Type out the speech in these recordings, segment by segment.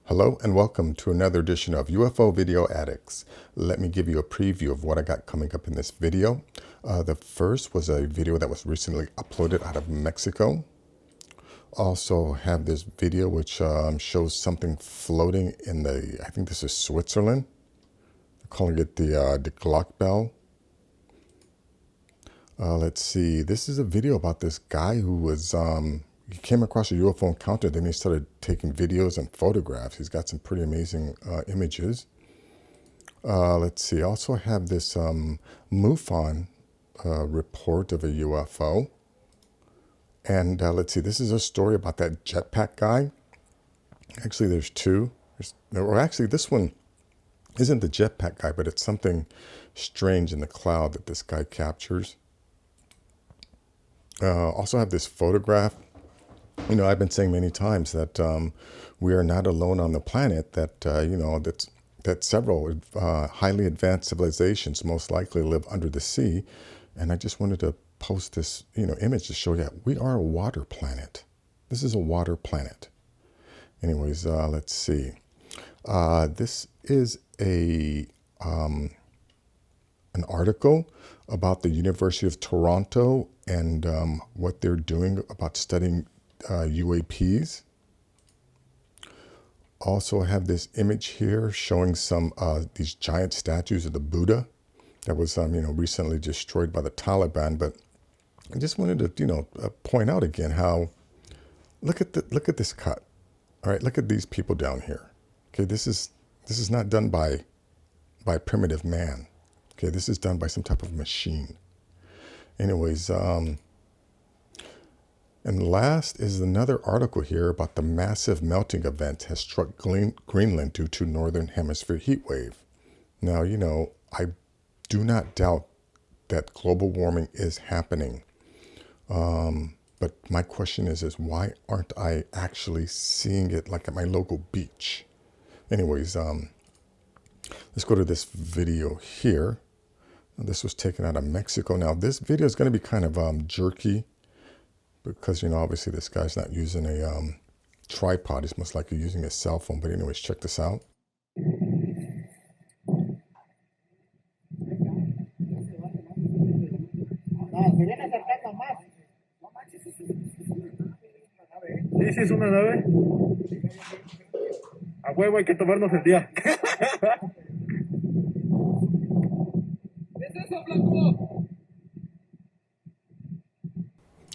Hello and welcome to another edition of UFO Video Addicts. Let me give you a preview of what I got coming up in this video. The first was a video that was recently uploaded out of Mexico. Also have this video which shows something floating in I think this is Switzerland. They're calling it the Glock Bell. Let's see, this is a video about this guy who was, he came across a UFO encounter, then he started taking videos and photographs. He's got some pretty amazing images. Let's see, I also have this MUFON report of a UFO. And let's see, this is a story about that Jetpack guy. Actually, there's two. Actually, this one isn't the Jetpack guy, but it's something strange in the cloud that this guy captures. Also have this photograph. You know, I've been saying many times that we are not alone on the planet, that, that several highly advanced civilizations most likely live under the sea. And I just wanted to post this, image to show you that we are a water planet. This is a water planet. Anyways, let's see. This is an article about the University of Toronto and what they're doing about studying UAPs. Also have this image here showing some these giant statues of the Buddha that was recently destroyed by the Taliban. But I just wanted to point out again how look at this cut. All right, look at these people down here. Okay, this is not done by primitive man. Okay, this is done by some type of machine. Anyways, and last is another article here about the massive melting event has struck Greenland due to northern hemisphere heat wave. Now, I do not doubt that global warming is happening. But my question is why aren't I actually seeing it like at my local beach? Anyways, let's go to this video here. This was taken out of Mexico. Now, this video is going to be kind of jerky because, obviously this guy's not using a tripod. He's most likely using a cell phone. But anyways, check this out. Sí, sí, es una nave. A huevo hay que tomarnos el día.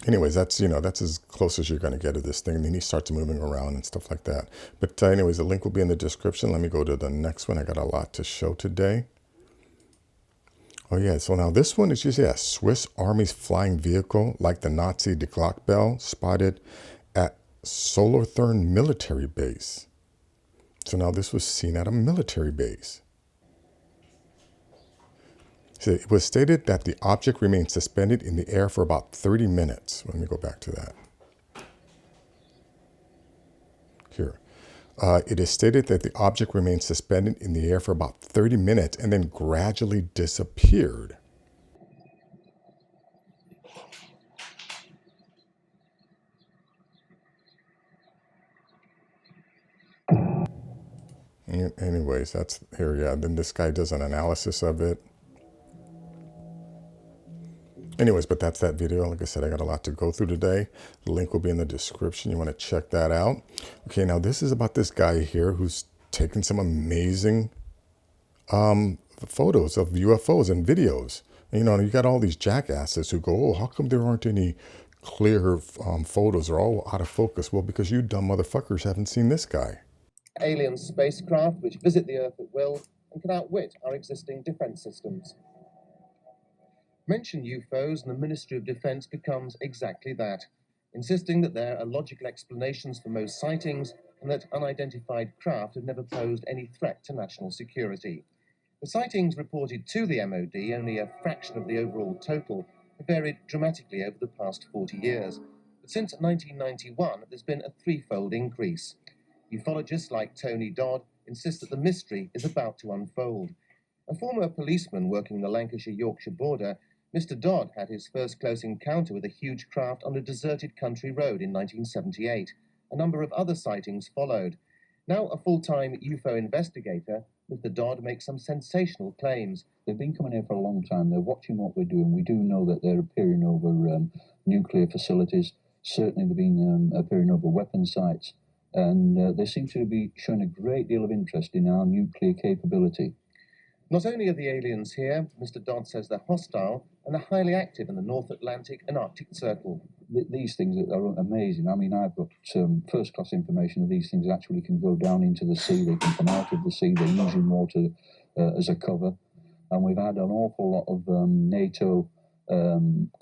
Anyways, that's as close as you're going to get to this thing. And then he starts moving around and stuff like that. But anyways, the link will be in the description. Let me go to the next one. I got a lot to show today. Oh yeah, so now this one is just a Swiss Army's flying vehicle like the Nazi Die Glock Bell spotted at Solothurn military base. So now this was seen at a military base. So it was stated that the object remained suspended in the air for about 30 minutes. Let me go back to that. Here. It is stated that the object remained suspended in the air for about 30 minutes and then gradually disappeared. Anyways, that's here. Yeah, then this guy does an analysis of it. Anyways, but that's that video. Like I said, I got a lot to go through today. The link will be in the description. You want to check that out. Okay, now this is about this guy here who's taken some amazing photos of UFOs and videos. And, you got all these jackasses who go, oh, how come there aren't any clear photos? They're all out of focus. Well, because you dumb motherfuckers haven't seen this guy. Alien spacecraft which visit the Earth at will and can outwit our existing defense systems. Mention UFOs and the Ministry of Defense becomes exactly that, insisting that there are logical explanations for most sightings and that unidentified craft have never posed any threat to national security. The sightings reported to the MOD, only a fraction of the overall total, have varied dramatically over the past 40 years. But since 1991, there's been a threefold increase. Ufologists like Tony Dodd insist that the mystery is about to unfold. A former policeman working the Lancashire-Yorkshire border, Mr. Dodd had his first close encounter with a huge craft on a deserted country road in 1978. A number of other sightings followed. Now a full-time UFO investigator, Mr. Dodd makes some sensational claims. They've been coming here for a long time. They're watching what we're doing. We do know that they're appearing over nuclear facilities. Certainly they've been appearing over weapon sites. And they seem to be showing a great deal of interest in our nuclear capability. Not only are the aliens here, Mr. Dodd says they're hostile and are highly active in the North Atlantic and Arctic Circle. These things are amazing. I mean, I've got first-class information that these things actually can go down into the sea. They can come out of the sea. They're using water as a cover. And we've had an awful lot of NATO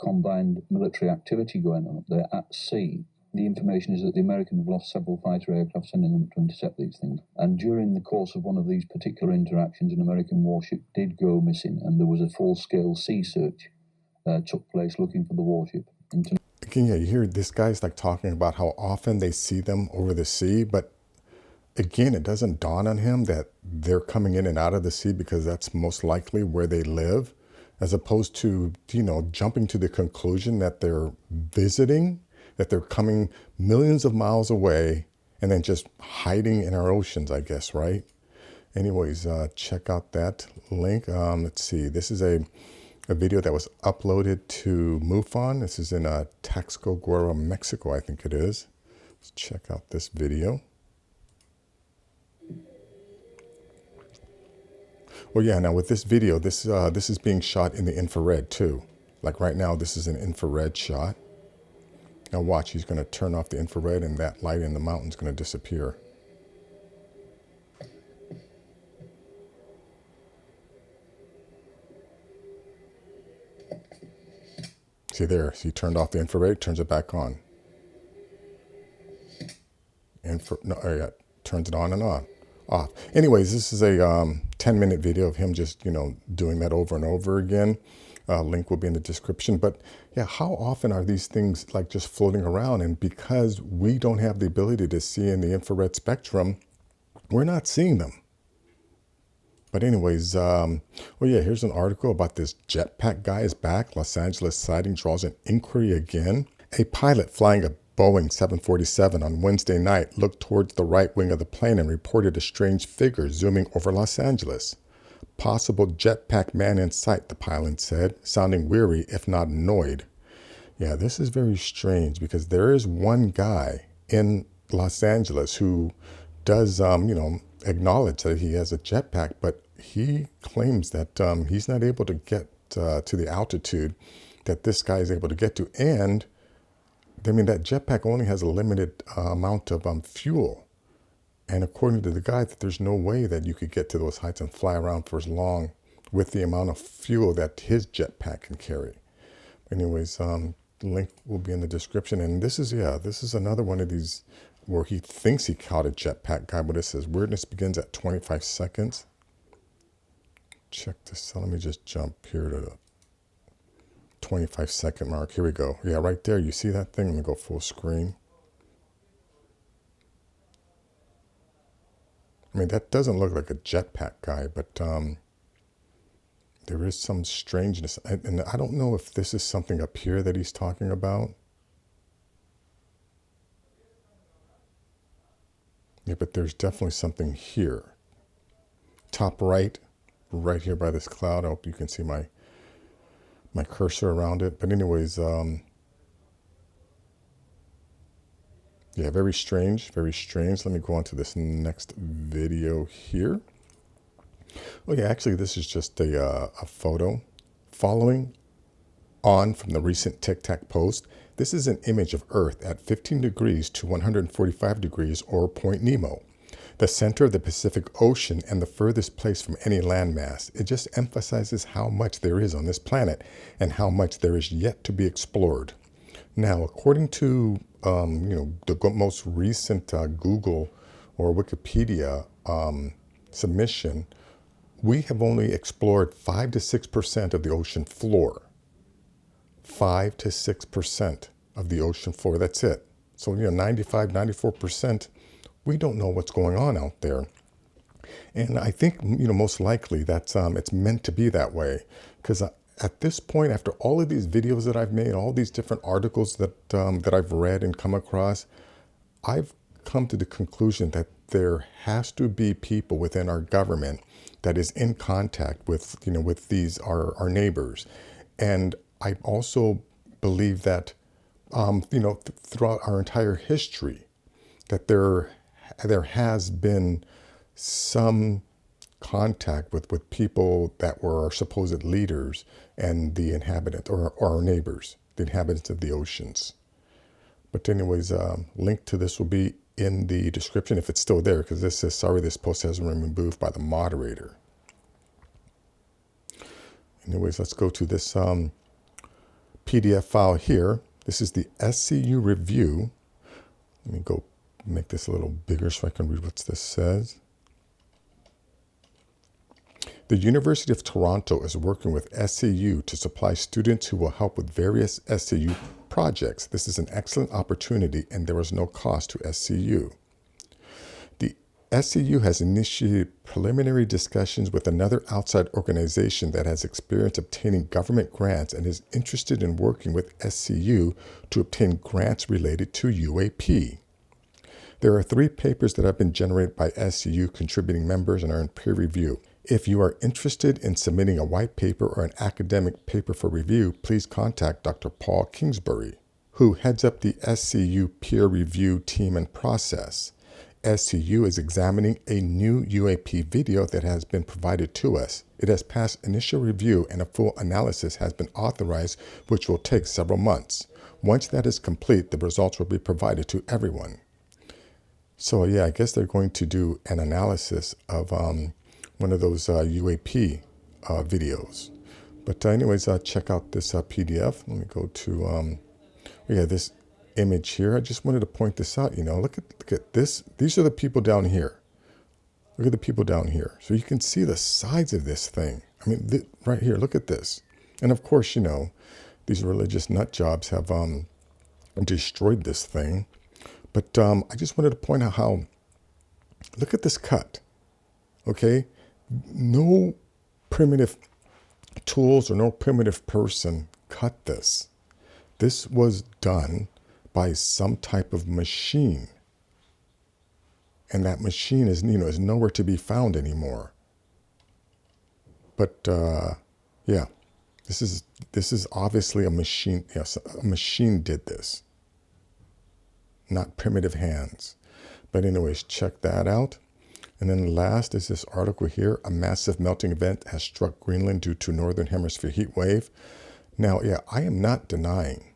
combined military activity going on up there at sea. The information is that the Americans have lost several fighter aircraft sending them to intercept these things. And during the course of one of these particular interactions, an American warship did go missing, and there was a full-scale sea search took place looking for the warship. Again, yeah, you hear this guy's like talking about how often they see them over the sea, but again, it doesn't dawn on him that they're coming in and out of the sea because that's most likely where they live, as opposed to, you know, jumping to the conclusion that they're visiting, that they're coming millions of miles away and then just hiding in our oceans, I guess, right? Anyways, check out that link. Let's see. This is a video that was uploaded to MUFON. This is in Taxco, Mexico, I think it is. Let's check out this video. Well, yeah, now with this video, this is being shot in the infrared too. Like right now, this is an infrared shot. Now watch, he's going to turn off the infrared and that light in the mountain's going to disappear. See there, so he turned off the infrared, turns it back on. Turns it on and on. Off. Anyways, this is a 10-minute video of him just, you know, doing that over and over again. Link will be in the description. But yeah, how often are these things like just floating around? And because we don't have the ability to see in the infrared spectrum, we're not seeing them. But anyways, well, yeah, here's an article about this Jetpack guy is back. Los Angeles sighting draws an inquiry again. A pilot flying a Boeing 747 on Wednesday night looked towards the right wing of the plane and reported a strange figure zooming over Los Angeles. Possible jetpack man in sight, the pilot said, sounding weary if not annoyed. Yeah, this is very strange because there is one guy in Los Angeles who does, you know, acknowledge that he has a jetpack, but he claims that he's not able to get to the altitude that this guy is able to get to. And I mean, that jetpack only has a limited amount of fuel. And according to the guy, that there's no way that you could get to those heights and fly around for as long with the amount of fuel that his jetpack can carry. Anyways, the link will be in the description. And this is, yeah, this is another one of these where he thinks he caught a jetpack guy, but it says weirdness begins at 25 seconds. Check this out. Let me just jump here to the 25-second mark. Here we go. Yeah, right there. You see that thing? Let me go full screen. I mean, that doesn't look like a jetpack guy, but there is some strangeness. And I don't know if this is something up here that he's talking about. Yeah, but there's definitely something here. Top right, right here by this cloud. I hope you can see my cursor around it. But anyways, yeah, very strange, very strange. Let me go on to this next video here. Oh yeah, actually this is just a photo following on from the recent Tic Tac post. This is an image of Earth at 15 degrees to 145 degrees or Point Nemo, the center of the Pacific Ocean and the furthest place from any landmass. It just emphasizes how much there is on this planet and how much there is yet to be explored. Now, according to the most recent Google or Wikipedia submission, we have only explored 5 to 6% of the ocean floor. 5 to 6% of the ocean floor. That's it. So, 95, 94%, we don't know what's going on out there. And I think, most likely that's it's meant to be that way. Because at this point, after all of these videos that I've made, all these different articles that I've read and come across, I've come to the conclusion that there has to be people within our government that is in contact with, with these, our neighbors. And I also believe that, throughout our entire history, that there has been some contact with people that were our supposed leaders and the inhabitants, or our neighbors, the inhabitants of the oceans. But anyways, link to this will be in the description if it's still there, because this says, sorry, this post hasn't been removed by the moderator. Anyways, let's go to this PDF file here. This is the SCU review. Let me go make this a little bigger so I can read what this says. The University of Toronto is working with SCU to supply students who will help with various SCU projects. This is an excellent opportunity and there is no cost to SCU. The SCU has initiated preliminary discussions with another outside organization that has experience obtaining government grants and is interested in working with SCU to obtain grants related to UAP. There are 3 papers that have been generated by SCU contributing members and are in peer review. If you are interested in submitting a white paper or an academic paper for review, please contact Dr. Paul Kingsbury, who heads up the SCU peer review team and process. SCU is examining a new UAP video that has been provided to us. It has passed initial review and a full analysis has been authorized, which will take several months. Once that is complete, the results will be provided to everyone. So yeah, I guess they're going to do an analysis of one of those UAP videos. But anyways, check out this PDF. Let me go to, this image here. I just wanted to point this out, look at this. These are the people down here. Look at the people down here. So you can see the sides of this thing. I mean, right here, look at this. And of course, these religious nut jobs have destroyed this thing. But I just wanted to point out how, look at this cut, okay? No primitive tools or no primitive person cut this. This was done by some type of machine. And that machine is, is nowhere to be found anymore. But yeah, this is obviously a machine. Yes, a machine did this, not primitive hands. But anyways, check that out. And then last is this article here. A massive melting event has struck Greenland due to northern hemisphere heat wave. Now, yeah, I am not denying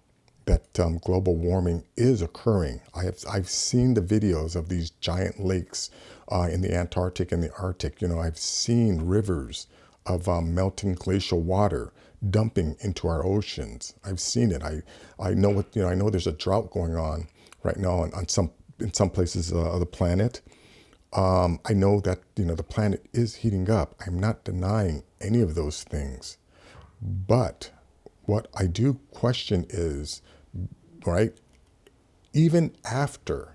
that global warming is occurring. I've seen the videos of these giant lakes in the Antarctic and the Arctic. I've seen rivers of melting glacial water dumping into our oceans. I've seen it. I know what I know. There's a drought going on right now in some places of the planet. I know that the planet is heating up. I'm not denying any of those things, but what I do question is, right, even after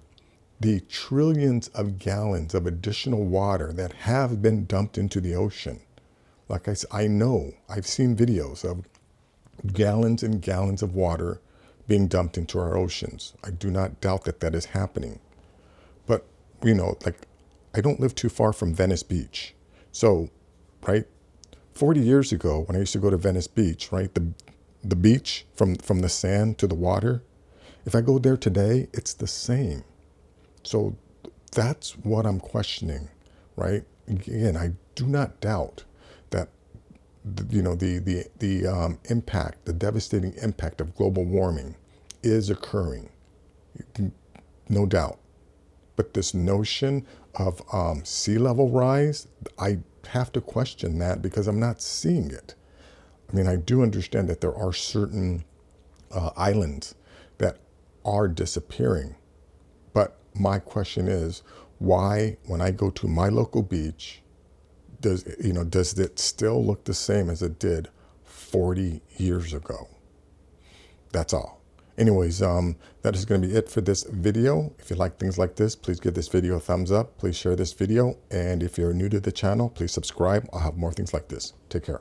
the trillions of gallons of additional water that have been dumped into the ocean, like I said, I know I've seen videos of gallons and gallons of water being dumped into our oceans. I do not doubt that that is happening, but like, I don't live too far from Venice Beach. So, right, 40 years ago when I used to go to Venice Beach, right, the beach from the sand to the water, if I go there today, it's the same. So that's what I'm questioning, right? Again, I do not doubt that the impact, the devastating impact of global warming is occurring, no doubt. But this notion of sea level rise, I have to question that because I'm not seeing it. I mean, I do understand that there are certain islands that are disappearing. But my question is, why, when I go to my local beach, does it still look the same as it did 40 years ago? That's all. Anyways, that is going to be it for this video. If you like things like this, please give this video a thumbs up. Please share this video. And if you're new to the channel, please subscribe. I'll have more things like this. Take care.